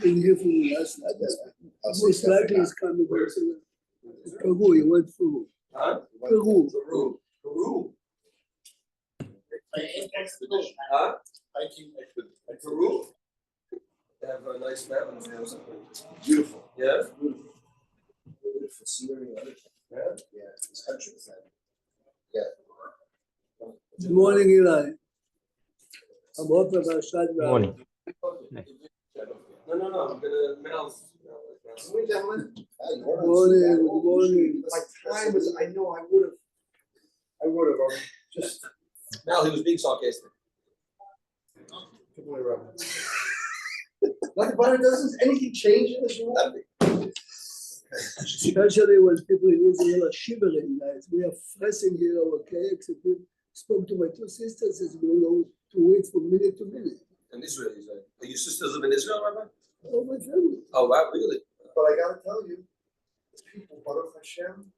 Didn't hear from you last night. Most likely he's coming. Peru, he went through. Huh? Peru. Peru. Huh? Peru? They have a nice mountains there or something. Beautiful. Yeah? Beautiful scenery. Yeah, this country is that. Yeah. Good morning, Eli. I'm hoping about Shad. Morning. No, I'm gonna mail. Gentlemen. Good morning. My time was, I know I would have, just. Mal, he was being sarcastic. Like, but it doesn't, anything change in this world? Especially when people in Israel are shivering, guys. We are freezing here our cakes. I spoke to my two sisters, says we don't know to wait from minute to minute. In Israel, you say. Are your sisters live in Israel, Rabbi? Oh, my family. Oh, wow, really? But I gotta tell you, people, Baruch Hashem,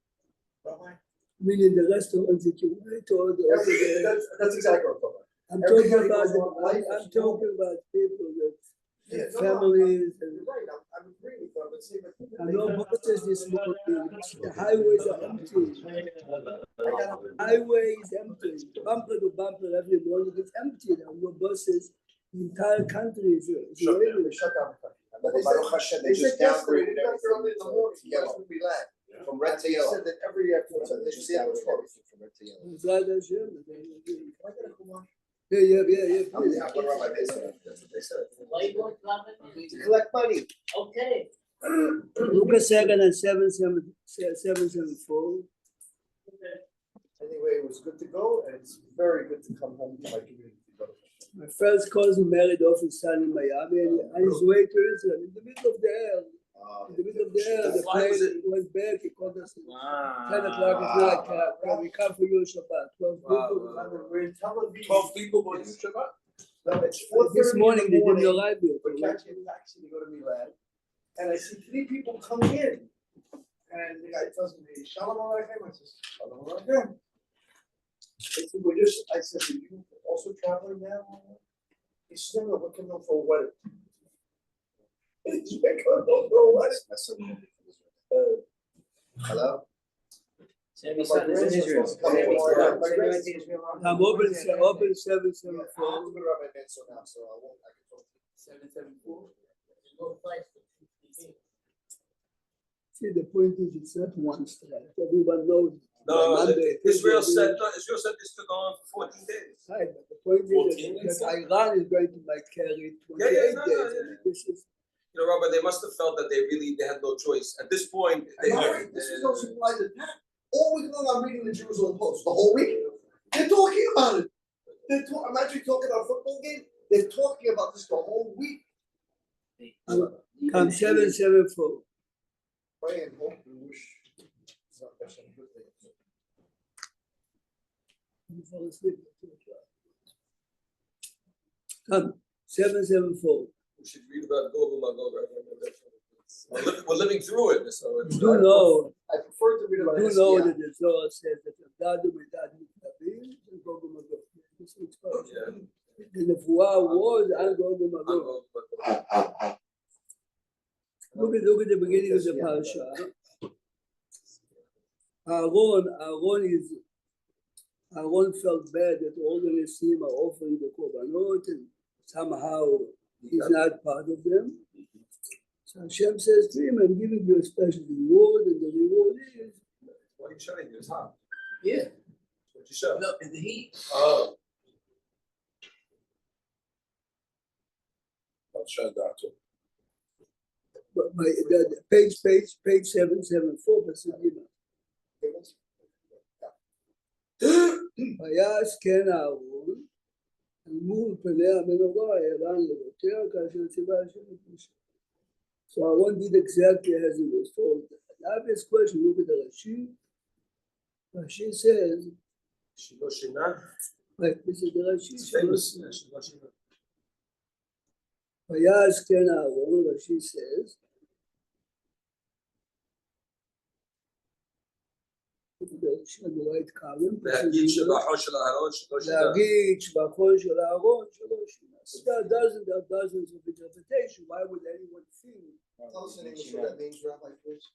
Rabbi. Meaning the restaurants that you wait or That's exactly what I'm talking about. I'm talking about people that families and You're right, I'm agreeing with them, but see, but. I know buses this morning, the highways are empty. Highway is empty, bumper to bumper every morning, it's empty, there are no buses, the entire country is Shut waiting. down the country. But Baruch Hashem, they just downgraded everything in the morning, yellow. From red to yellow. Said that every airport, they just downgraded everything from red to yellow. Zad Hashem. Yeah. I'm gonna run my basement. That's what they said. To collect money. Okay. Lucas 2nd and 774. Anyway, it was good to go, and it's very good to come home to my community. My first cousin married off his son in Miami, and on his way to Israel, in the middle of the air, the plane went back. He called us at 10 o'clock at night. We come for you Shabbat. 12 people. We're in Tel Aviv. 12 people going to Shabbat? No, it's 4:30 This morning they in the didn't arrive yet. We're catching a taxi to go to Milan, and I see 3 people coming in, and the guy tells me, "Shalom Aleichem." I says, "Shalom Aleichem." I said, "Are you also traveling now?" He said, "No, we're coming home for a wedding." We're coming home for a wedding. Hello. Sammy's son is in Israel. I'm open 774. I'm gonna rub my pencil now, so I won't. I can talk. 774. See, the point is, it's not one strike. Everyone knows. No, Monday, Israel Tuesday, said this took on for 14 days. Right, but the point is that Iran is going to carry 28 days. Yeah. This is You know, Robert, they must have felt that they had no choice. At this point, This is no surprise at that. All week long, I'm reading the Jerusalem Post. The whole week, they're talking about it. I'm actually talking about a football game. They're talking about this the whole week. come 774. Pray and hope and wish. You fall asleep. Come 774. we should read about Gog and Magog. We're living through it, so it's You know, I prefer to read about you it. know that the Zohar says that Abdadu Medad Mitzvahim and Gog and Magog. This is exposed. The Nefuah was and Gog and Magog. Look at the beginning of the parasha. Aaron felt bad that all the Nesim are offering the korbanot and somehow he's not part of them. So Hashem says to him, I'm giving you a special reward, and the reward is. Why are you showing it? It's hot. Yeah. What you show? No, in the heat. Oh. But page 774, ויעש כן אהרון, מול פני המנורה הערן לבטח כאשר ציווה השם את משה. So Aaron did exactly as he was told. The obvious question, look at the Rashi. Rashi says, Shilo Shina. right, this is the Rashi. It's famous. Shilo Shina. ויעש כן אהרון, Rashi says, the right column. להגיד שבחו של אהרון שלא שינה. להגיד שבחו של אהרון שלא שינה. There are dozens of interpretations. Why would anyone think Tell us in English what that means, Rabbi, please.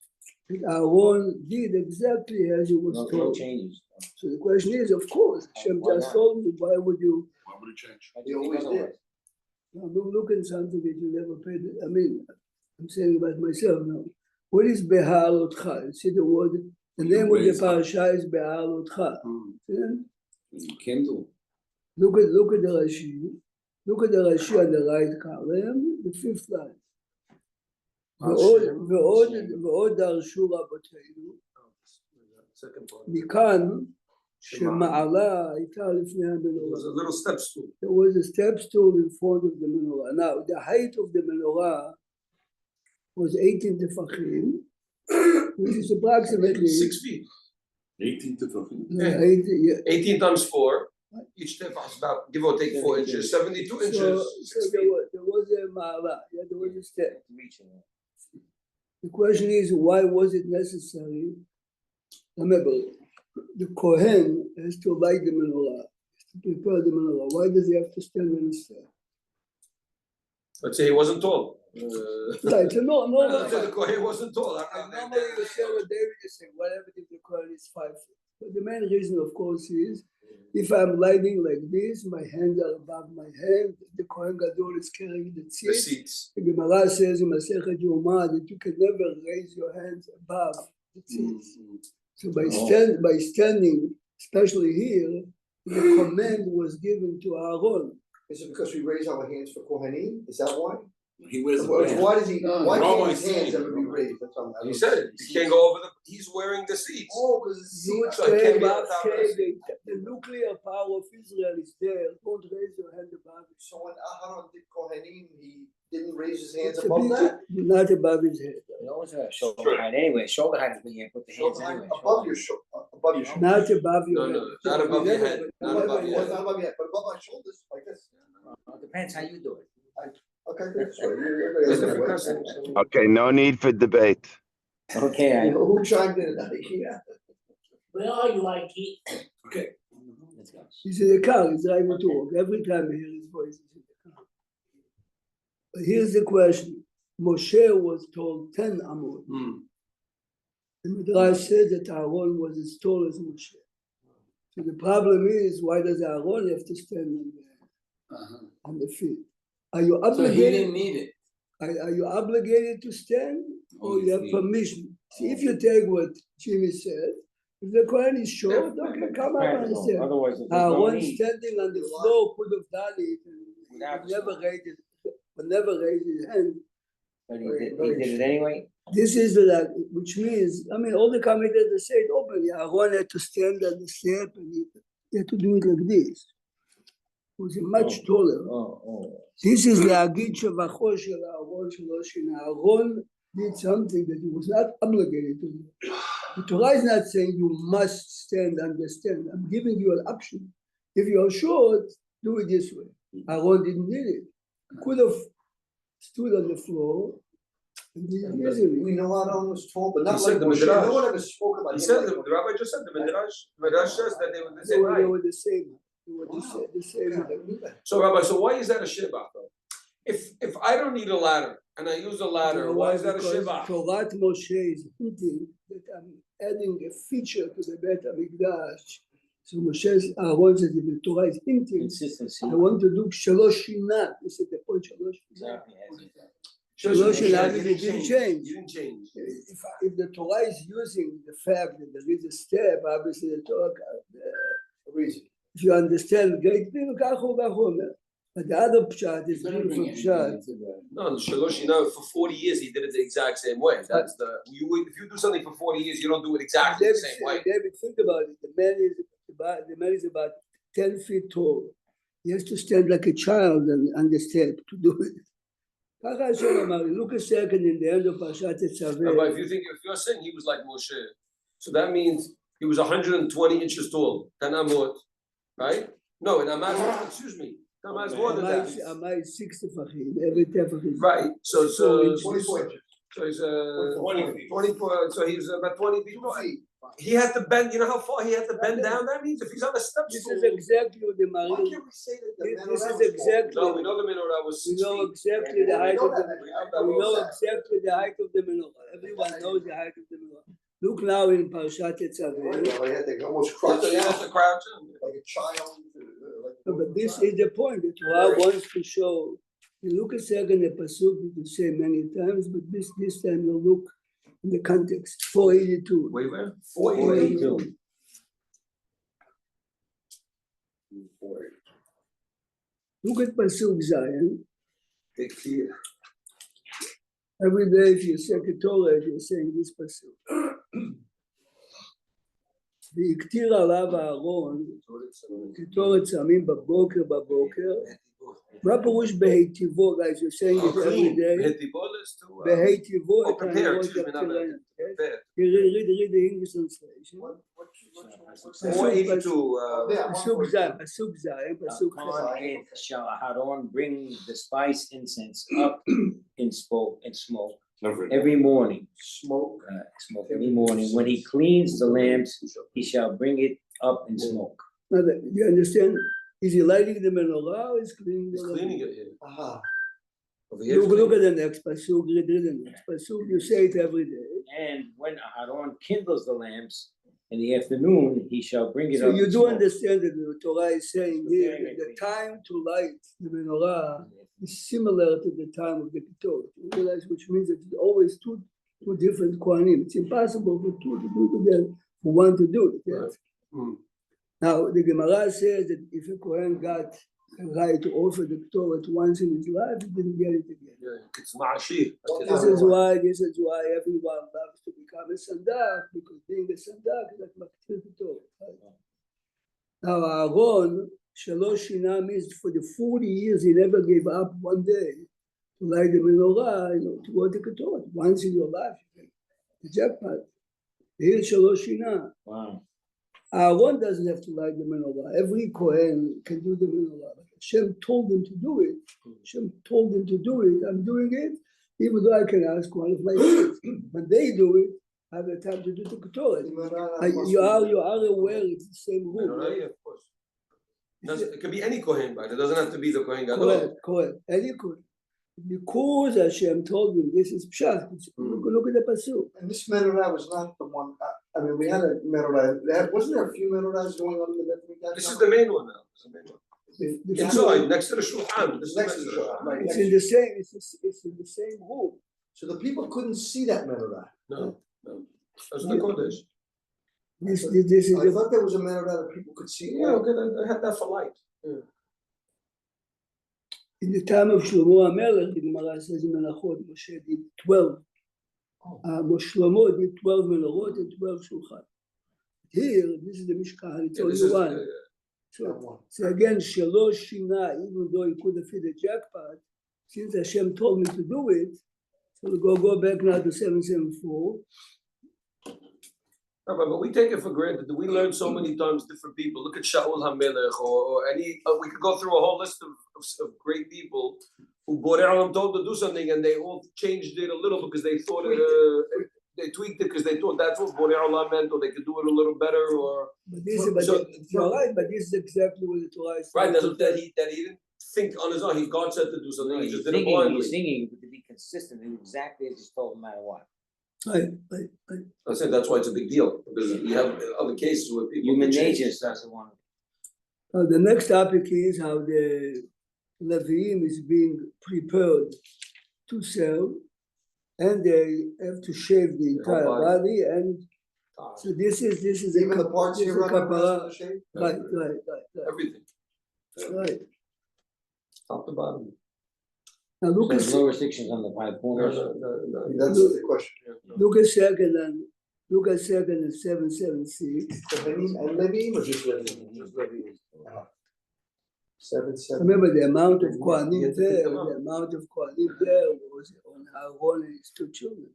that Aaron did exactly as he was No told? changes. So the question is, of course, Hashem Why just not? told me, why would you? Why would it change? He always did. I'm looking something that you never paid. I mean, I'm saying about myself now. What is Behar Otcha? See the word, the name of the Raise up. parasha is Behar Otcha. Kindle. Look at the Rashi. Look at the Rashi on the right column, the fifth line. ועוד דרשו רבותינו, Second part. מכאן שמעלה הייתה לפני It was a המנורה. little step stool. There was a step stool in front of the menorah. Now, the height of the menorah was 18 tefachim, which is approximately 6 feet. 18 tefachim. 18 times 4. Each tefach is about, give or take 4 inches, 72 inches. So 6 there feet. was a ma'ala, there was a step. The question is, why was it necessary? Remember, the Kohen has to light the menorah, to prepare the menorah. Why does he have to stand on the step? Let's say he wasn't tall. Right, so no, Let's say the Kohen wasn't tall. And normally you say what David is saying, whatever if the Kohen is 5 feet. But the main reason, of course, is if I'm lighting like this, my hands are above my head, the Kohen Gadol is carrying the The seat. seats. The Gemara says in Masechet Yoma that you can never raise your hands above the seats. So by standing, especially here, the command was given to Aaron. Is it because we raise our hands for Kohanim? Is that why? He wears a Why band. does he, No, why Rabbi can't his saying, hands ever be raised? That's what I'm. He said it. You can't go over he's wearing the seats. Oh, because it's You would So it say, can't be on top of the the nuclear power of Israel is there. Don't raise your hand above it. So when Aharon did Kohanim, he didn't raise his hands It's a above big- that? Not above his head. You always have shoulder height anyway. Shoulder height is when you put the hands Shoulder height anyway. above your shoulder, above your shoulder. Not above your No, head. not above your head. Not Not above your head. Not above your head, but above my shoulders, like this. It depends how you do it. Okay, that's right. There's different customs. Okay, no need for debate. Okay, Who chimed in? Yeah. Where are you, Ike? Okay. let's go. He's in the car, he's driving to work. Every time I hear his voice, he's in the car. But here's the question. Moshe was told 10 amot. The Midrash says that Aaron was as tall as Moshe. So the problem is, why does Aaron have to stand on the feet? Are you So he didn't obligated? need it. Are you obligated to stand, or Only you have feet. permission? See, if you take what Jimmy said, if the Kohen is short, okay, come up and stand. Otherwise, there's no Aaron need. standing on the floor could have done it. Without He never raised his hand. But he did it anyway. This is like, which means, I mean, all the commentators say it openly. Aaron had to stand on the step and he had to do it like this. He was much taller. Oh. This is להגיד שבחו של אהרון שלא שינה. Aaron did something that he was not obligated to do. The Torah is not saying you must stand and stand. I'm giving you an option. If you're short, do it this way. Aaron didn't do it. He could have stood on the floor and did it easily. We know Aharon was tall, but He not said like the Moshe. Midrash. No one ever spoke about He him said, like the rabbi just said, the Midrash says that they were the They same were height. the same. They were the same. So Rabbi, so why is that a shibah though? If I don't need a ladder and I use a ladder, why is that a Because shibah? Torah Moshe is hinting that I'm adding a feature to the Beit HaMikdash. So Moshe, Aaron says, if the Torah is hinting, Consistency. I want to do shalosh shina. This is the point, shalosh shina. Exactly. Shalosh You shina, didn't it didn't change. You didn't change. If the Torah is using the fact that there is a step, obviously the Torah, reason. if you understand, great people, but the other pshat is beautiful pshat. No, the Shalosh, for 40 years he did it the exact same way. That's if you do something for 40 years, you don't do it exactly the same way. David, think about it. The man is about 10 feet tall. He has to stand like a child on the step to do it. ככה השם אמר לי, look a second in the end of פרשת תצווה. But if you're saying he was like Moshe, so that means he was 120 inches tall. 10 amot, right? No, and Amaz, excuse me. Amaz more than that. אמר 6 טפחים, every טפח is Right. So 24 inches. So he's 20 feet. 24. So he's about 20 feet. 2 feet. he had to bend, you know how far he had to bend down? That means if he's on a step This stool. is exactly what the Why Maharal. can't we say that the This menorah is was small? exactly. No, we know the menorah was We 6 know feet. exactly the height of the. We have that We know also. exactly the height of the menorah. Everyone knows the height of the menorah. Look now in Parashat Right, Tetzaveh. well, they almost He crouch has down to crouch in. like a child. But this is the point. The Torah wants to show. You look a second the pasuk you say many times, but this time you look in the context. 482. Wait, where? 482. Look at pasuk Zion. Big fear. Every day if you say Torah, you're saying this pasuk. והקטיר עליו אהרון קטורת צמים בבוקר. מה פירוש בהיטיבו, guys, you're saying it every day. בהיטיבו את הנרות הקטריים. Read the English translation. פסוק זין. Upon it shall Aharon bring the spice incense up in smoke every morning. Smoke every morning. When he cleans the lamps, he shall bring it up in smoke. Now, do you understand? Is he lighting the menorah or is cleaning the He's lamp? cleaning it here. Aha. Over here. Look at the next pasuk. Read the next pasuk. You say it every day. And when Aharon kindles the lamps in the afternoon, he shall bring it So up you in do smoke. understand that the Torah is saying here that the time to light the menorah is similar to the time of the Ketor. You realize, which means that it's always two different Kohanim. It's impossible for two to do together, for one to do it. Yes? Now, the Gemara says that if a Kohen got a right to offer the Ketor once in his life, he didn't get it again. Yeah, it's ma'ashir. This is why everyone loves to become a sandak, because being a sandak is like maktir Ketor. Now, Aaron, Shalosh Shina means for the 40 years he never gave up one day to light the menorah, to go to Ketor. Once in your life, the jackpot. Here, Shalosh Shina. Wow. Aaron doesn't have to light the menorah. Every Kohen can do the menorah. But Hashem told him to do it. Hashem told him to do it. I'm doing it, even though I can ask one of my kids. When they do it, I have the time to do the Ketor. You are aware it's the same rule. Menorah, yeah, of course. It could be any Kohen, but it doesn't have to be the Kohen Gadol. Correct. Any Kohen. Because Hashem told him this is pshat. Look at the pasuk. And this menorah was not the one. I mean, we had a menorah. Wasn't there a few menorahs going on in the Beth? This is the main one now. It's the main one. The Inside, next to the Shulchan. This is Next to the Shulchan, right. It's in the same. It's in the same room. So the people couldn't see that menorah. No. That's the Kodesh. This is I thought there was a menorah that people could see. Yeah, okay, I had that for light. Yeah. in the time of Shlomo HaMelech. The Gemara says in Menachot, Moshe did 12. Shlomo did 12 menorot and 12 shulchan. Here, this is the Mishkan. It's only one. So again, Shalosh Shina, even though he could have hit the jackpot, since Hashem told me to do it, so we'll go back now to 774. But we take it for granted. We learn so many times different people. Look at Shaul HaMelech or any. We could go through a whole list of great people who Borei Olam told to do something and they all changed it a little because they thought they tweaked it because they thought that's what Borei Olam meant, or they could do it a little better. Or But this, you're right. But this is exactly what the Torah is. Right, that he didn't think on his own. God said to do something. He just did it He's blindly. singing to be consistent and exactly as he's told, no matter what. Right. I said that's why it's a big deal because you have other cases where people Human change. nature doesn't want The next topic is how the Leviim is being prepared to sell, and they have to shave the entire body. And so this is Even the parts here a kapara. shape. Right. Everything, Right. top to bottom. Now look at There's no restrictions on the five corners. That's the question. look at second and 776. And Leviim or just Leviim? 7, 7. Remember the amount of Kohanim there. The amount of Kohanim there was on Aaron and his two children.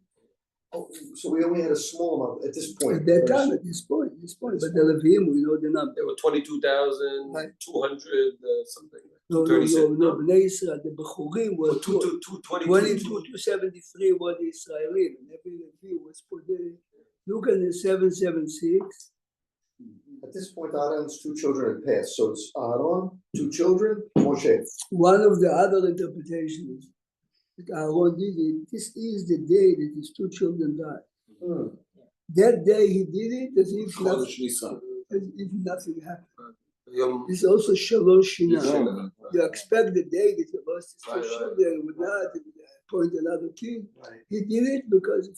Oh, so we only had a small amount at this point. At that time, at this point. But the Leviim, we know the number. There were 22,200 something. No, 236. Bnei Israel, the Bechurim were 222. 22 to 73 were the Israelim, and every Levi was for the Look at the 776. At this point, Aaron's two children had passed, so it's Aaron, two children, Moshe. One of the other interpretations that Aaron did it, this is the day that his two children died. Hmm. That day he did it as if Chodesh nothing, Nisan. as if nothing happened. Yom- It's also Shalosh Shina. Shina. You expect the day that you lost his two Right, right. children would not appoint another king. Right. He did it because of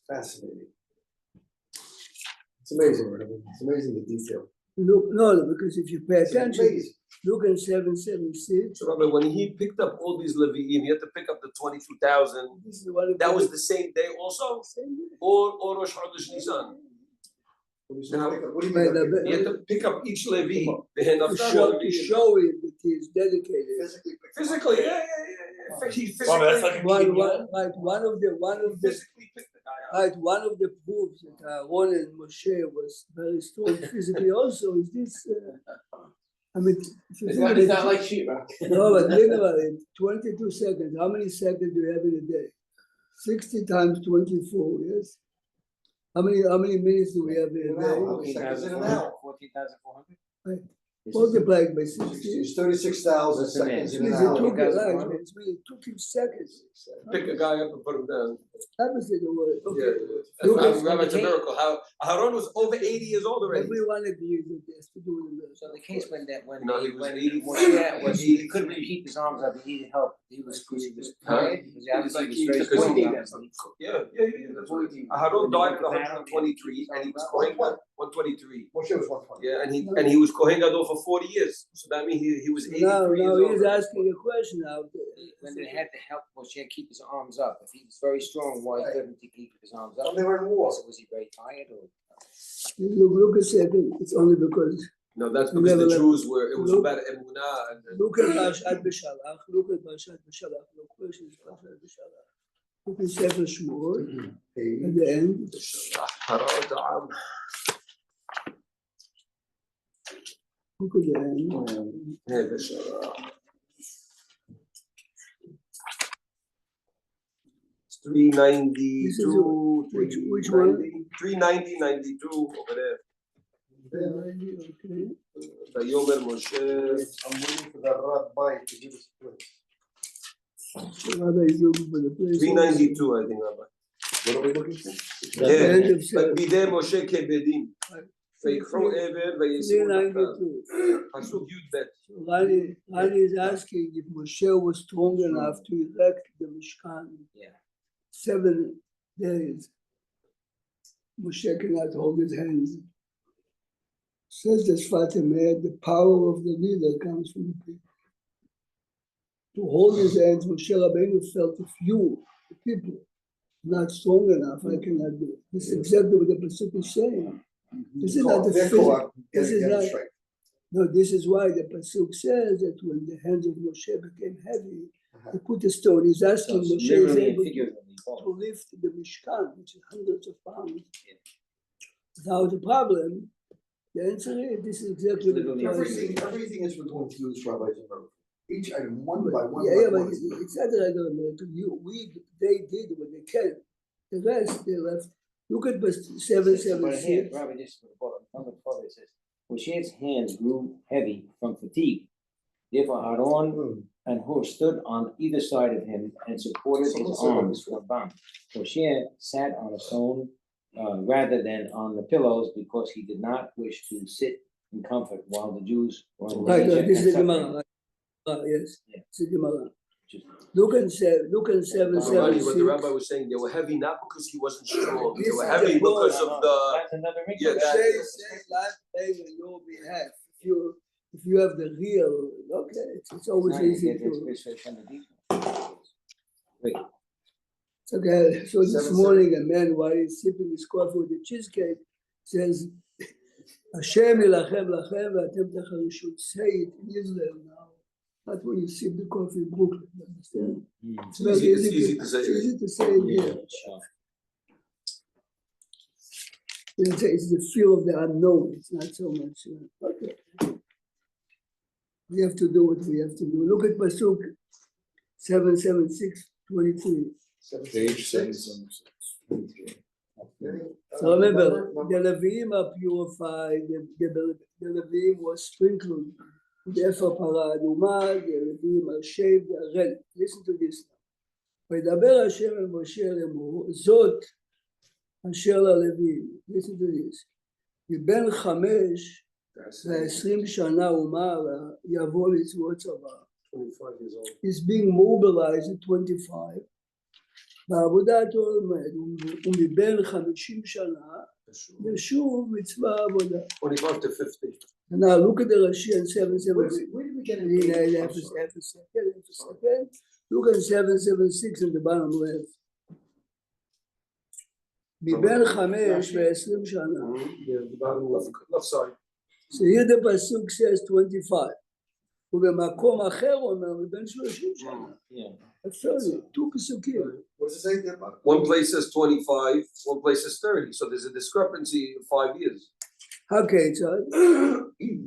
Fascinating. It's amazing, Rabbi. It's amazing the detail. look, no, because if you pay It's attention, amazing. look at 776. So Rabbi, when he picked up all these Leviim, he had to pick up the 22,000. This is one of That was the the same day also, same day. or Rosh Chodesh Nisan. What do you Now, mean? What do you Right, mean? but- He had to pick up each Levi. To show him that he is dedicated. Physically. Physically, yeah. He Well, that's like physically, a One of the physically picked the guy up. right, one of the proofs that Aaron and Moshe was very strong physically also is this. I mean, if you think of it, like sheetrock. no, but think about it. 22 seconds. How many seconds do you have in a day? 60 times 24. Yes. How many minutes do we have in a An hour. day? How many seconds in an hour? 14,400. Right. Multiplied by 60. It's 36,000 That's amazing. seconds in an Means it hour. took, guys right, want- it's really, it took him seconds. Pick a guy up and put him down. That was the word. Okay. Yeah. Look at- Rabbi, it's a miracle. How Aaron was over 80 years old already. Everyone agrees with this to do it. So the case when No, he was when 80. Moshe was, he couldn't keep his arms up, he needed help, he was tired, because obviously he was very strong. Yeah. That's what it is. Aaron died at 123 and he was Kohen Gadol, 123. Moshe was 120. Yeah, and he was Kohen Gadol for 40 years. So that means he was 83 Now years he's old. asking a question now. When they had to help Moshe keep his arms up, if he was very strong, why couldn't he keep his arms up? Well, they were in war. Was he very tired or? Look a second, it's only because, No, that's because the Jews were, it was Look- about Emunah and look at Parshat B'Shalach, look at Parshat B'Shalach, no question is Parshat B'Shalach. Look at Sefer Shmuel, at the end, look at the end. It's 392, Which one? 390, 92 over there. Okay. Vayomer Moshe. I'm waiting for that rabbi to give us a clue. The Rabbi is looking for the place. 392, I think, Rabbi. What are we looking for? The end Yeah. of Sefer. Bidei Moshe kebedim. Right. ויקחו אבן וישימו תחתיו. 392. פסוק י"ב. Rani is asking if Moshe was strong enough to erect the Mishkan. Yeah. 7 days. Moshe cannot hold his hands. Says the Sfat Emet, the power of the leader comes from the people. To hold his hands, Moshe Rabbeinu felt if you, the people, not strong enough, I cannot do it. This is exactly what the Pasuk is saying. This is not the physical. This is not. No, this is why the Pasuk says that when the hands of Moshe became heavy, he put a stone. He's asking Moshe is Literally and able figuratively, to both. lift the Mishkan, which is hundreds of pounds. Without a problem, the answer is this is exactly what Literally the Torah Everything, says. everything is we're going to use rabbis and rabbis. Each item, one by one Yeah, by but one. it's not that I don't know. They did what they can. The rest, they left. Look at verse But here, 776. Rabbi, just on the father it says, Moshe's hands grew heavy from fatigue. Therefore Aaron and Hur stood on either side of him and supported his arms with bound. Moshe sat on a stone rather than on the pillows because he did not wish to sit in comfort while the Jews were in Right, danger this is and the suffering. Gemara. Yes, Yeah. it's the Gemara. Just- Look at What the 776. rabbi was saying, they were heavy not because he wasn't strong. They This were is heavy the point. because of the. That's another reason. Yeah, that- Moshe says last day on your behalf. If you have the real, okay, it's always Now you easy get to. this fish on the deep. Wait, It's okay. So this 7, morning, a man, while he's sipping his coffee with the cheesecake, says, Hashem yilachem lachem v'atem tachar. You should say it in Israel now. Not when you sip the coffee in Brooklyn, you understand? It's very It's easy to say. It's easy to say it yeah, here. sure. It's the fear of the unknown. It's not so much. Okay. We have to do what we have to do. Look at Pasuk 776, 23. Page 776. So remember, the Leviim are purified, the Leviim was sprinkled with efar para aduma, the Leviim are shaved, they are red. Listen to this. וידבר השם אל משה לאמור, זאת אשר ללווים. Listen to this. מבין 5 ו-20 שנה ומעלה יבוא לצבאות צבא. 25 years old. He's being mobilized at 25. בעבודת עולמד, ומבין 50 שנה ישוב מצבא עבודה. 25 to 50. And now look at the Rashi in 776. Where did we get Look at 776 in the bottom left. מבין 5 ו-20 שנה. Yeah, the bottom left side. So here the pasuk says 25. ובמקום אחר אומר מבין 30 שנה. Absolutely, 2 פסוקים. What does it say there? One place says 25, one place says 30. So there's a discrepancy of 5 years. הכיצד?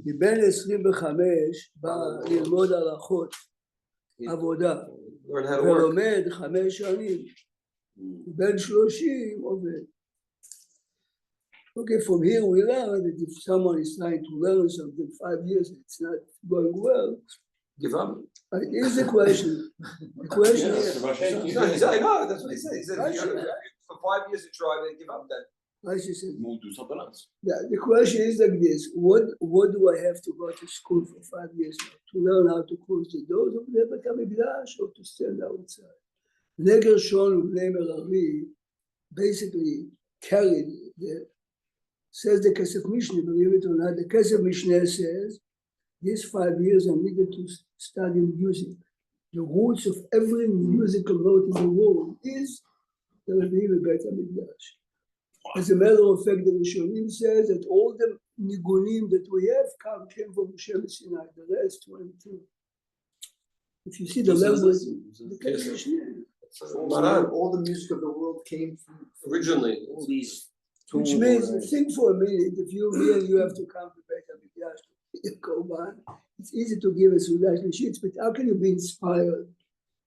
מבין 25 בא ללמוד הלכות עבודה. Learn how to work. ולומד 5 שנים. בין 30 עובד. Okay, from here we learn that if someone is trying to learn something 5 years and it's not going well, Give up. here's the question. The question is, No, he said, I know, that's what he said. He said, for 5 years you try, then give up then. Rashi said, We'll do something else. yeah, the question is like this: what do I have to go to school for 5 years now? To learn how to close the doors of the Beit HaMikdash or to stand outside? Negershon and Bnei Merari basically carried the, says the Kesef Mishneh, believe it or not, the Kesef Mishneh says, these 5 years I needed to study music. The roots of every musical note in the world is the Leviim Beit HaMikdash. As a matter of fact, the Rishonim says that all the nigunim that we have came from Moshe Sinai, the rest 22. If you see the language, the Kesef Mishneh. All the music of the world came from Originally. All these Which tools, means, all that. think for a minute, if me and you have to come to Beit HaMikdash to Korban, it's easy to give us Sudash Lashitz, but how can you be inspired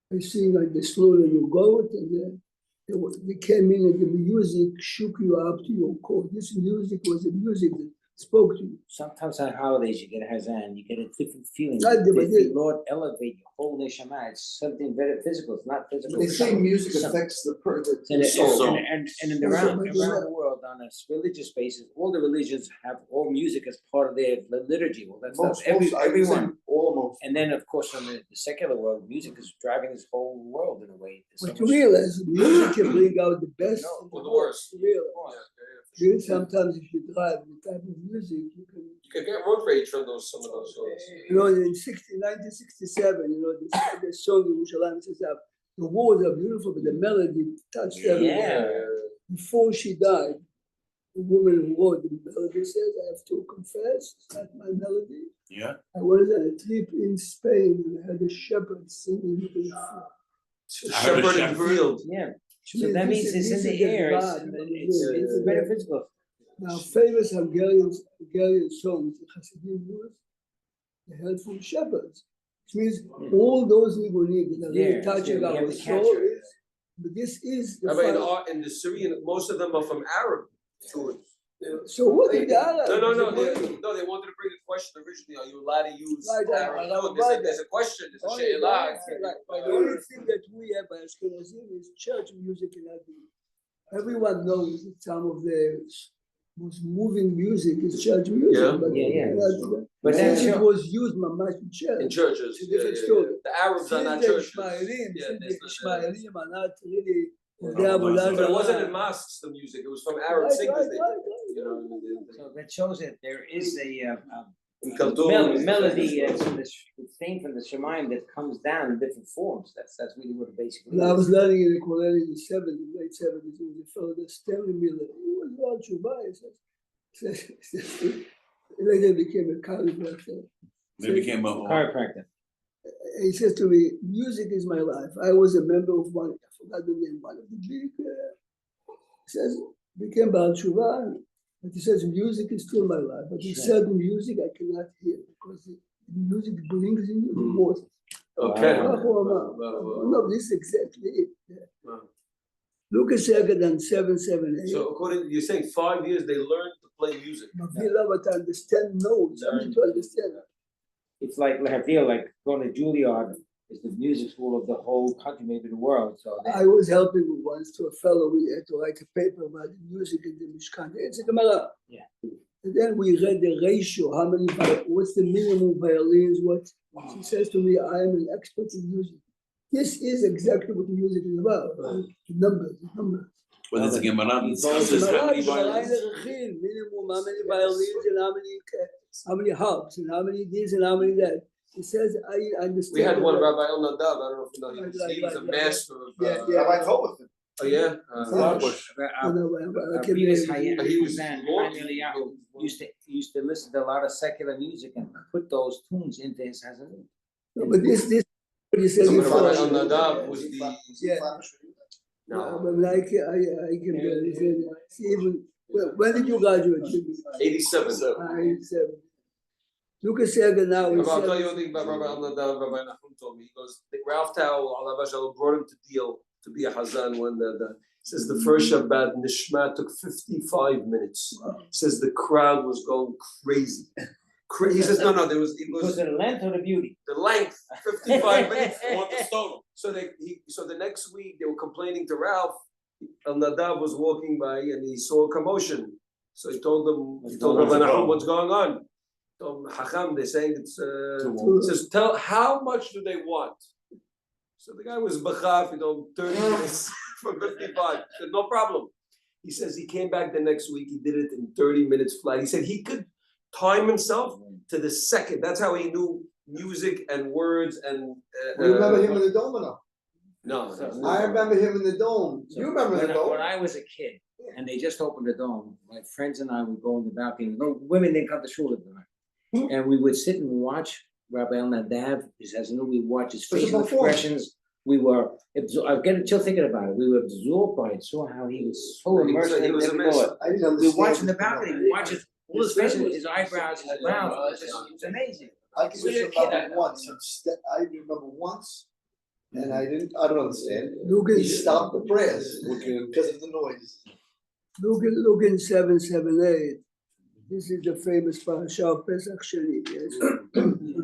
by seeing like the slaughter your goat and then they came in and the music shook you up to your core. This music was the music that spoke to you. Sometimes on holidays you get a hazan, you get a different feeling. Not the- The Lord elevate your whole neshama. It's something very physical. It's not physical. They It's say something- music affects the And, soul. and in around the world, on a religious basis, all the religions have all music as part of their liturgy. Well, that's Most, not I would say everyone. almost. And then, of course, on the secular world, music is driving this whole world in a way. There's so But to much- realize music can bring out the best No, in or the world. worst. To realize. Even sometimes if you drive the type of music, you can. You can get road rage from some of those songs. You know, in 1967, you know, the song in Yerushalayim says that the words are beautiful, but the melody touched everyone. Yeah. Before she died, the woman who wrote the melody says, I have to confess, it's not my melody. Yeah. I was on a trip in Spain and I had a shepherd singing in the field. Shepherd in the field. Yeah. Which So that this means is- it's in this the is air. God, It's metaphysical. Now, famous Hungarian songs, the Hasidim use, they heard from shepherds. Which means all those nigunim that are really Yeah, touching yeah, we our have to soul capture it. is, but this is the I mean, final- in the Syrian, most of them are from Arab. So what did the Arabs? No, they wanted to bring a question originally. Are you allowed to use Right, Arab? right, No, right. there's a question, there's a Only she'elah. that, right. The only thing that we have by Ashkenazim is church music in Adi. Everyone knows that some of the most moving music is church music. Yeah. But Yeah. but But since that's it was used mamash in church. In churches. It's a different story. The Arabs are not Since the churches. Ishmaelim, Yeah, since the there's no- Ishmaelim are not really. But But it wasn't in mosques, the music, it was from Arab singers. You know, So that shows that there is a in Khartoum. melody from the thing from the Shemaim that comes down in different forms. That's really what it basically When I is. was learning in the Kollel in the 70s, late 70s, there was a fellow that Stanley Miller. He was well Shuvah. He later became a chiropractor. They became a. Chiropractor. He says to me, music is my life. I was a member of one, I forgot the name, one of the big, he says, became Baal Tshuva, but he says, music is still my life. But he Sure. said, music I cannot hear because the music brings in you the most. Okay. Wow. No, this is exactly it. Yeah. look a second on 778. So according to, you're saying 5 years they learned to play music. Mavila to understand notes, I mean to understand. It's like Havil, like going to Juilliard is the music school of the whole country, maybe the world, so. I was helping once to a fellow, we had to write a paper about the music in the Mishkan. It's a Gemara. Yeah. And then we read the ratio, how many, what's the minimum violins, what, she says to me, I am an expert in music. This is exactly what music is about, right? The numbers. But it's a Gemara, It's discusses Gemara, how many Gemara violins. in the Rechil, minimum, how many violins and how many harps and how many this and how many that. He says, I understand. We had the- one Rabbi El Nadav, I don't know if you know, he was a master of. Yeah, yeah. Rabbi Tobin. Oh, yeah? Flatbush. I know, I can't Previous believe it. He was Chaim Lord. Eliyahu used to listen to a lot of secular music and put those tunes into his Hazanut. No, but this, what you said So before. Rabbi El Nadav was the, Yeah. no, But I can barely say that. See, even, when did you graduate? 87. 87. Look at Sega now. Rabbi, I'll tell you one thing about Rabbi El Nadav, Rabbi Nachum told me, he goes, Ralph Tao, Allah Vashal, brought him to deal to be a Hazan when says the first Shabbat Nishma took 55 minutes. Says the crowd was going crazy. He says, no, there was, it Was was it the length or the beauty? the length, 55 minutes. They want to stone him. So the next week they were complaining to Ralph. El Nadav was walking by and he saw a commotion. So he told Rabbi Nachum, what's going on? Told him, Hacham, they're saying it's he says, how much do they want? So the guy was bachaf, 30 minutes for 55. He said, no problem. He says he came back the next week, he did it in 30 minutes flat. He said he could time himself to the second. That's how he knew music and words and You remember him in the dome or no? no. I remember him in the dome. You remember the dome? When I was a kid and they just opened the dome, my friends and I would go in the balcony. No, women didn't come to shul at the time. And we would sit and watch Rabbi El Nadav, his Hazanut, we watch his It's a facial performance. expressions. We were, I get a chill thinking about it. We were absorbed by it, saw how he was so immersed He in was every amazing. thought. I didn't We understand. watch in the balcony, we watch his, all his faces, his eyebrows, his mouth, it was amazing. I can We were a just kid, remember once, I remember once, and I don't understand. Look He in, stopped the prayers because of the noise. look in 778. This is the famous parasha of Pesach Sheni. Yes.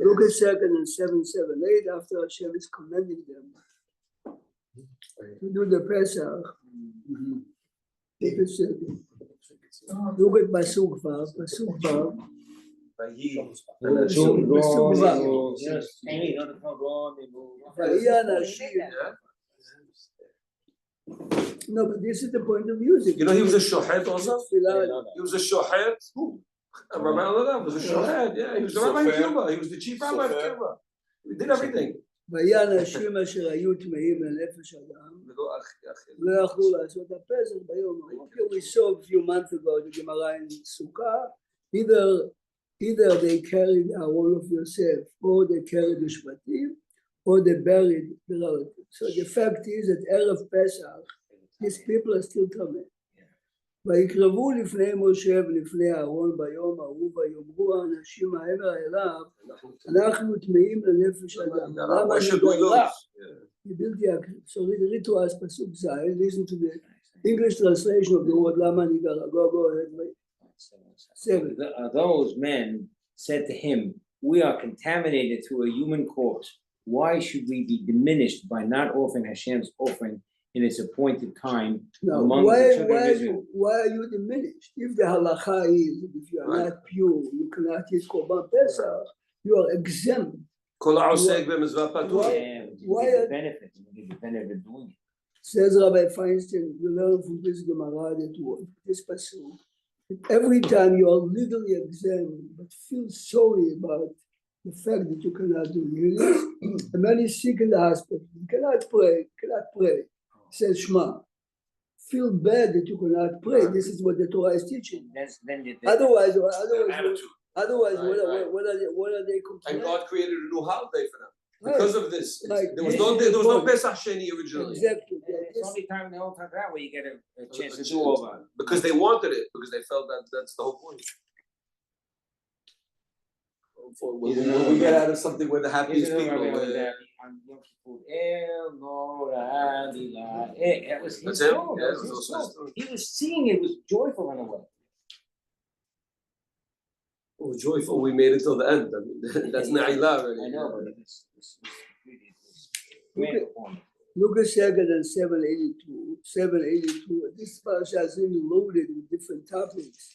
Look at second and 778 after Hashem is commending them to do the Pesach. Take a second. Look at Pasuk Vav. Vayan Hashem. No, but this is the point of music. You know, he was a shohet also. Tefillah. He was a shohet. Who? Rabbi El Nadav was a shohet. Yeah, he was the rabbi of Cuba. He was the chief rabbi of Cuba. He did everything. ויען אנשים אשר היו טמאים לנפש אדם, לא יכלו לעשות הפסח ביום ההוא. We saw a few months ago the Gemara in Sukkah, either they carried the Aron of Yosef, or they carried the Shvatim, or they buried the relatives. So the fact is that Erev Pesach, these people are still coming. ויקרבו לפני משה ולפני אהרון ביום ההוא ויאמרו האנשים העבר אליו אנחנו טמאים לנפש אדם. למה נגרע? So read to us פסוק ז', listen to the English translation of the word למה נגרע. Go ahead. 7. Those men said to him, we are contaminated through a human corpse. Why should we be diminished by not offering Hashem's offering in its appointed time Now, among the children of Israel? why are you diminished? If the halacha is, if you are not pure, you cannot eat korban pesach, you are exempt. כל העוסק במצווה פטור. Yeah, Why we give are- the benefit, we give the benefit of doing it. Says Rabbi Feinstein, you learn from this Gemara that this pasuk. Every time you are legally exempt, but feel sorry about the fact that you cannot do it. A man is sick in the hospital, you cannot pray. Says Shema. Feel bad that you cannot pray. This is what the Torah is teaching. Otherwise, what are they And complaining? God created a new holiday for them. Right. Because of this. Like- There was no Pesach Sheni originally. Exactly. It's the only time in the whole time where you get a chance to chance. do all that. Because they wanted it, because they felt that that's the whole point. When we get out of something, we're the happiest Here's another people. Rabbi that on Yom Kippur, El Nora Lila. It was his That's him? song. Yeah, That it was was his also his song. song. He was singing. It was joyful in a way. Oh, joyful, we made it till the end. I mean, that's Na'ilah already. I know, but it was great performance. Look at second and 782. 782. This parasha is really loaded with different topics.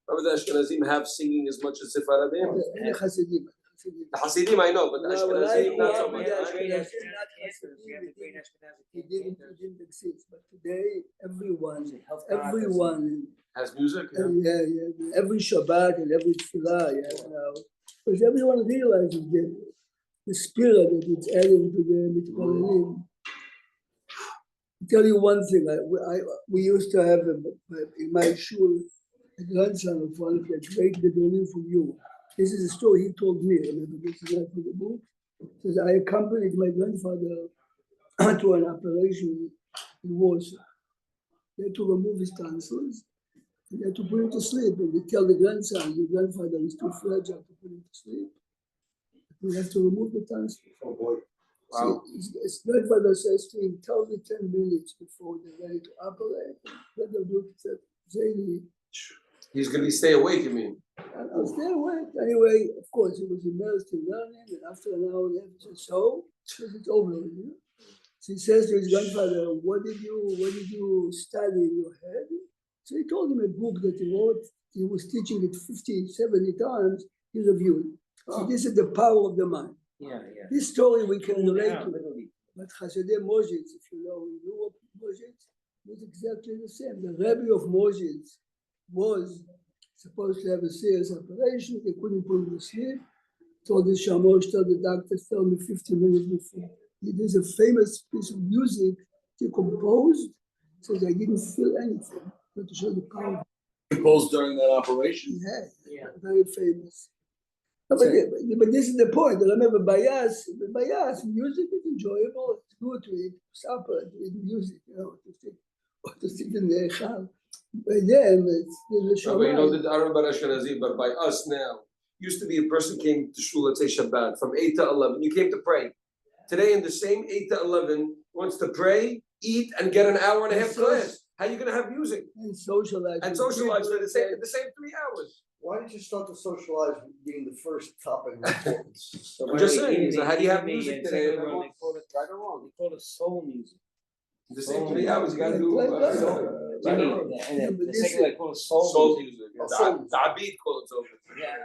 Probably the Ashkenazim have singing as much as Sephardim. And the Hasidim. The Hasidim I know, but the No, well, I Ashkenazim not so grew up much. with right? Ashkenazim, not Hasidim. It didn't exist. But today, everyone, Has music. Yeah. yeah, every Shabbat and every Tefillah, because everyone realizes that the spirit that it's adding to the Mitpalelim. I'll tell you one thing, we used to have in my shul a grandson of one of the great Gedolim from Europe. This is a story he told me, remember, this is not from the book. He says, I accompanied my grandfather to an operation in Warsaw. They had to remove his tonsils. They had to put him to sleep. And they tell the grandson, your grandfather is too fragile to put him to sleep. We have to remove the tonsils. Oh, boy. Wow. So his grandfather says to him, tell me 10 minutes before they're ready to operate. Let them do it. Zaini. He's gonna stay awake, you mean? And I'll stay awake. Anyway, of course, he was immersed in learning, and after an hour left, he said, so, it's over. So he says to his grandfather, what did you study in your head? So he told him a book that he wrote. He was teaching it 50, 70 times. He reviewed. So this is the power of the mind. Yeah. This story we can relate to. Literally. But Hasidei Mojitz, if you know in Europe, Mojitz was exactly the same. The Rebbe of Mojitz was supposed to have a serious operation. They couldn't put him to sleep. Told the Shamosh, told the doctor, tell me 50 minutes before. There's a famous piece of music he composed. Says I didn't feel anything. But to show the power. Composed during that operation. Yeah, very famous. But this is the point. Remember, bias, music is enjoyable. It's good to eat supper, to eat music, to sit in the house. By them, it's the Rabbi, you know, Shabbat. I don't know about Ashkenazim, but by us now, used to be a person came to shul, let's say Shabbat, from 8 to 11. You came to pray. Today, in the same 8 to 11, wants to pray, eat, and get an hour and a half class. How are you going to have music? And socialize. And socialize for the same 3 hours. Why did you start to socialize being the first topic of importance? I'm just saying, so how do you have music today? They call it right or wrong. They call it soul music. The same 3 hours, you got to do And the secular call it soul soul music. music. The Abid call it soul music. Yeah,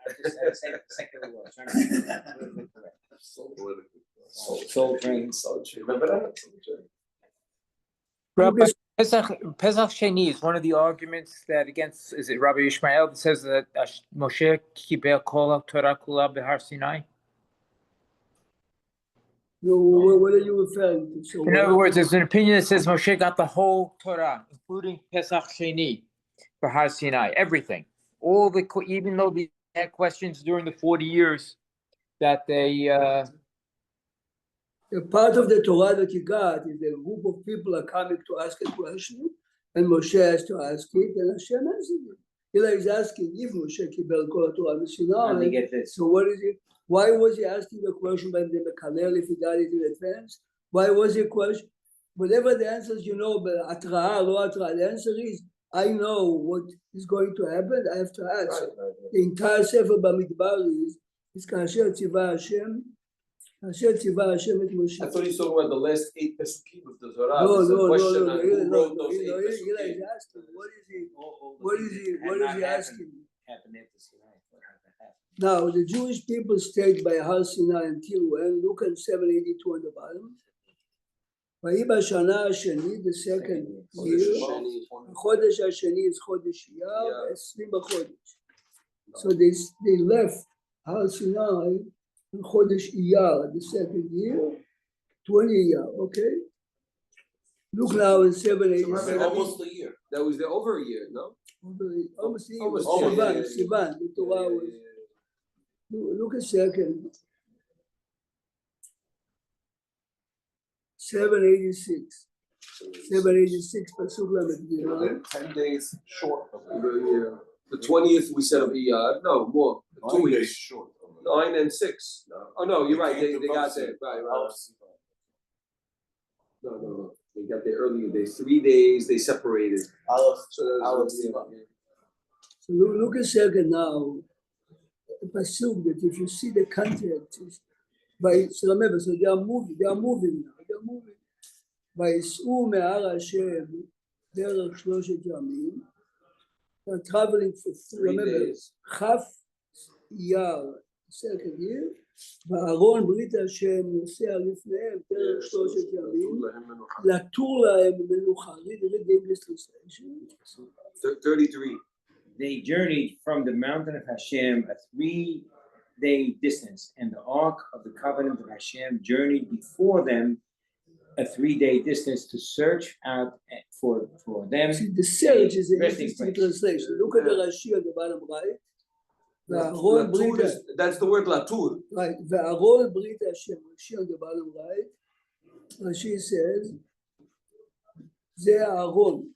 I just say secular word. Trying to be politically correct. So political. Soul train. Remember that? Rabbi Pesach Sheni is one of the arguments that against, is it Rabbi Ishmael that says that Moshe Kibel Kol Torah Kula Behar Sinai? What are you referring to? So In other words, there's an opinion that says Moshe got the whole Torah, including Pesach Sheni, Behar Sinai, everything. Even though they had questions during the 40 years that they, the part of the Torah that you got is a group of people are coming to ask a question, and Moshe has to ask it, and Hashem answers it. Eli is asking if Moshe Kibel Kol Torah How do Sinai. you get this? So what is it? Why was he asking the question by the Mekalel if he got it in advance? Why was the question? Whatever the answers you know, but Atra'ah, lo Atra'ah, the answer is, I know what is going to happen, I have to ask. The entire Sefer Bamidbar is Kasher Tzivah Hashem, Kasher Tzivah Hashem et Moshe. I thought he's talking about the last 8 Pesukim of the Torah. No, There's a question no, on who wrote those 8 Eli Pesukim. is asking, what is he asking? Happened after Sinai. Now, the Jewish people stayed by Har Sinai until when? Look at 782 on the bottom. ויהי בשנה השני, the second year, החודש השני is חודש אייר, 20 בחודש. So they left Har Sinai in חודש אייר, the second year, 20 אייר, okay? Look now in 787. Almost a year. That was over a year, no? Almost Almost, yeah. Sivan, the Torah was. Look a second. 786. 786 Pasuk Lamed Gimel. 10 days short of The 20th we said of Iyad. No, more. 2 2 days weeks. short of 9 and 6. Oh, no, you're right, they got there, right. No. They got there earlier, they 3 days, they separated. So So look a second now. If I assume that if you see the context, so remember, so they are moving now. ויסעו מהר השם דרך 3 ימים. They're traveling for 3 days. כ' אייר, second year, ואהרון ברית השם נוסע לפניהם דרך 3 ימים, לתור להם מנוחה. Read the English translation. 33. They journeyed from the mountain of Hashem a 3-day distance, and the ark of the covenant of Hashem journeyed before them a 3-day distance to search out for them. See, the search is an resting interesting place. translation. Look at the Rashi on the bottom right. ואהרון ברית Latur that's the word Latur. right. ואהרון ברית השם, Rashi on the bottom right. Rashi says, זה אהרון.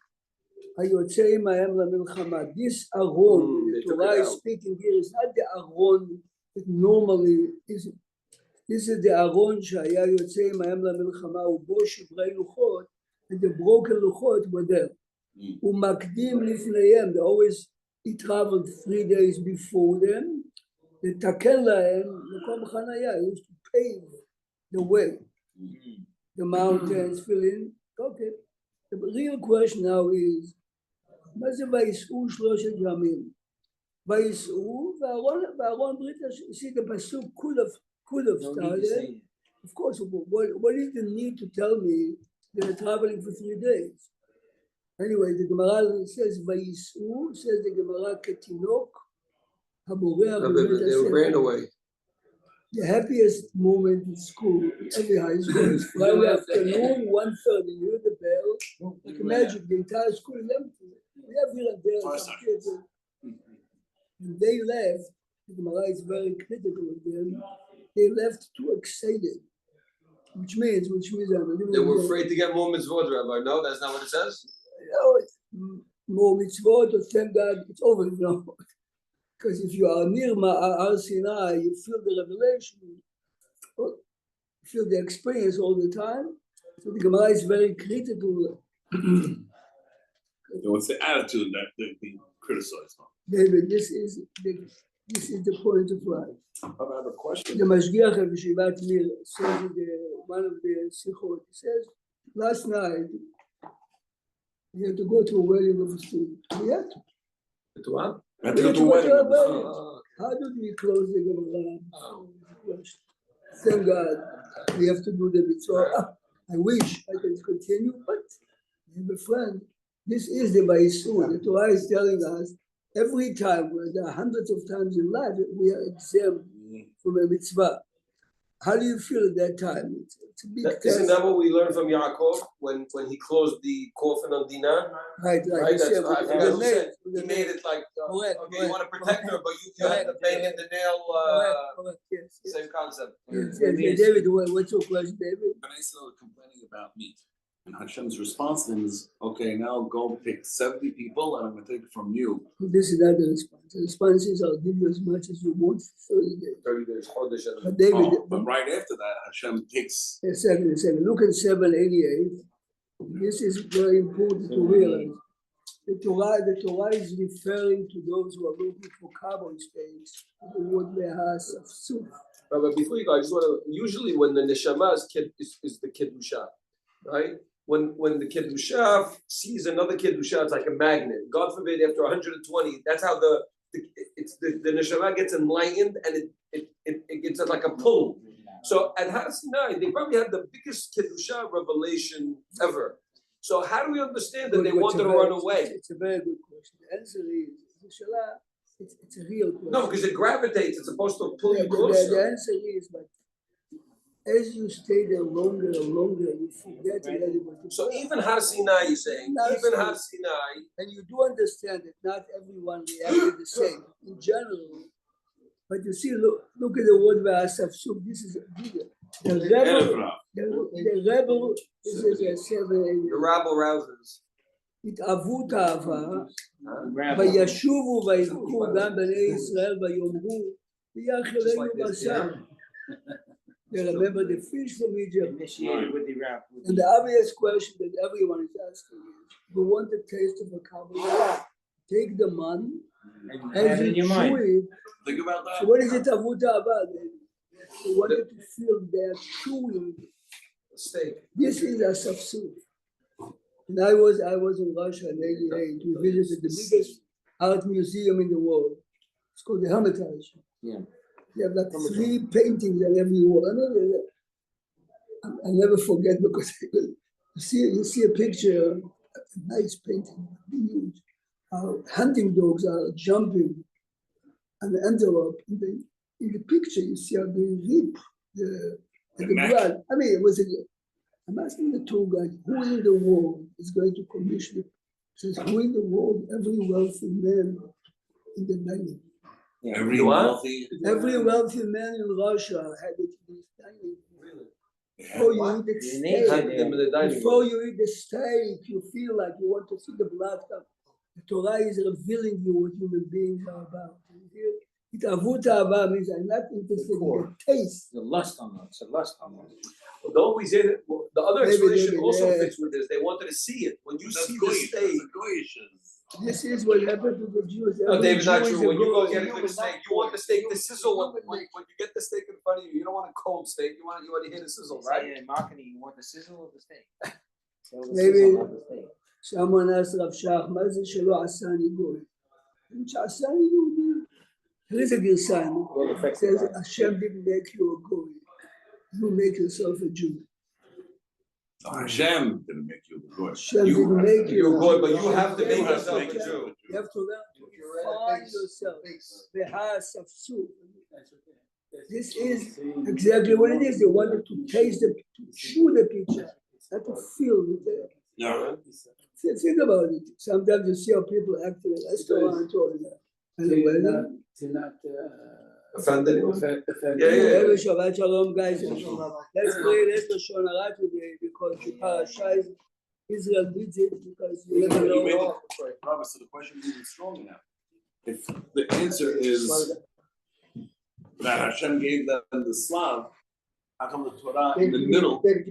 היוצא עמהם למלחמה. This Aaron, the Torah is speaking here, is not the Aaron that normally is. This is the Aaron שהיה יוצא עמהם למלחמה, ובו שברי לוחות, and the broken לוחות were there. הוא מקדים לפניהם, they always, he traveled 3 days before them, לתקן להם מקום חנייה, he used to pave the way, the mountains, fill in, okay. The real question now is, מה זה ויסעו 3 ימים? ויסעו ואהרון ברית השם, see the pasuk could have started. Of course, what is the need to tell me they're traveling for 3 days? Anyway, the Gemara says ויסעו, says the Gemara כתינוק הבורח בבית They ran הספר. away. The happiest moment in school, every high school, is Friday afternoon, 1:30. You hear the bell. Like imagine the entire school is empty. We have here and there some kids. And they left. The Gemara is very critical of them. They left too excited, which means They were afraid to get more mitzvot, Rabbi. No, that's not what it says. it's more mitzvot. Or thank God it's over now. Because if you are near Har Sinai, you feel the revelation, you feel the experience all the time. So the Gemara is very critical. What's the attitude that they're being criticized on? David, this is the point of life. I have a question. The Mashgiach of Yeshivat Mir says in one of the Sichot, he says, last night, he had to go to a wedding of a student. He had to. To what? I have to go to a wedding. How did we close the Gemara? Thank God we have to do the mitzvah. I wish I could continue, but I have a friend. This is the Vayisu. The Torah is telling us every time, there are hundreds of times in life, we are exempt from a mitzvah. How do you feel at that time? It's a big test. Isn't that what we learned from Yaakov when he closed the coffin on Dinah? Right. Right, You said, I with forgot the who nail, said. with He the made nail. it like, Correct, okay, you want to protect her, but you have Correct. to bang in the nail, Correct, yes. same concept. Yes. David, what's your question, David? When I saw complaining about meat, and Hashem's response then is, okay, now go pick 70 people and I'm going to take it from you. This is not the response. The response is, I'll give you as much as you want for 30 days. 30 days, Chodesh, and- But David, But right after that, Hashem takes. a second. Look at 788. This is very important to realize. The Torah is referring to those who are looking for carbon space. The word lehas of soup. But before you go, I just want to, usually when the neshama is the Kiddusha, right? When the Kiddusha sees another Kiddusha, it's like a magnet. God forbid, after 120, that's how the neshama gets enlightened and it gets like a pull. So at Har Sinai, they probably had the biggest Kiddusha revelation ever. So how do we understand that they wanted to run away? It's a very good question. The answer is, it's a real question. No, because it gravitates. It's supposed to pull you The closer. answer is, but as you stay there longer and longer, you forget already what you So said. even Har Sinai, you're saying, even Har Sinai, And you do understand that not everyone reacted the same in general. But you see, look at the word V'asafsuk. This is the rebel. The rebel is a 7. the rabble rousers. התאהבות אהבה, Rabbi, וישובו ויבכו גם בני ישראל ויאמרו Just like this, yeah. They remember the fish from Egypt. Initiated with the rap. And the obvious question that everyone is asking is, you want the taste of a Kabbalah? Take the man And have and it in you your chew mind. it. Think about So that. what is it avuta about? They wanted to feel that chewing. Steak. This is a subsume. And I was in Russia in '88. We visited the biggest art museum in the world. It's called the Hermitage. Yeah. You have like 3 paintings on every wall. I'll never forget because you see a picture, a nice painting, huge. Hunting dogs are jumping an antelope. In the picture, you see how they rip the neck. blood. I mean, I'm asking the tour guide, who in the world is going to commission it? Says, who in the world, every wealthy man in the 90s. Every What? wealthy. Every wealthy man in Russia had it in his dining room. Really? Before you eat the The nature steak, Had them in the dining before room. you eat the steak, you feel like you want to see the blood come. The Torah is revealing you what human beings are about. Itavut Ahava means I'm not interested in the taste. The lust on them. It's a lust on them. Don't we say that, well, the other Maybe, explanation maybe, also yeah. fits with this, they wanted to see it, when you That's see the goyish, steak. that's a goyish. This is what happened to the Jews. No, Every David, not Jew is true, a when you go goy. get a good steak, you want the steak to sizzle, when you get the steak in front of you, you don't want a cold steak, you want to hear the sizzle, Say right? in marketing, you want the sizzle of the steak. Sell the Maybe- sizzle of the steak. Someone asked Rav Shach, מה זה שלא עשני גוי? שעשני יהודי. There is a גרסה, it says, Hashem didn't make you a goy. You make yourself a Jew. Hashem didn't make you a goy. Hashem You didn't have make to you. You're good, but you have to You make have yourself a to- Jew. You have to learn to define yourself. Behasafsu. This is exactly what it is. They wanted to taste the, to chew the picture, not to feel it. Yeah. Think about it. Sometimes you see how people act in a restaurant or in a wedding. To not Offended you? offend. Yeah. Shabbat Shalom, guys. Let's pray Lashon Hara today because the parasha is Israel needs it because you never You made know. it, Robert, so the question is even strong enough. If the answer is that Hashem gave them the Slav, how come the Torah in the middle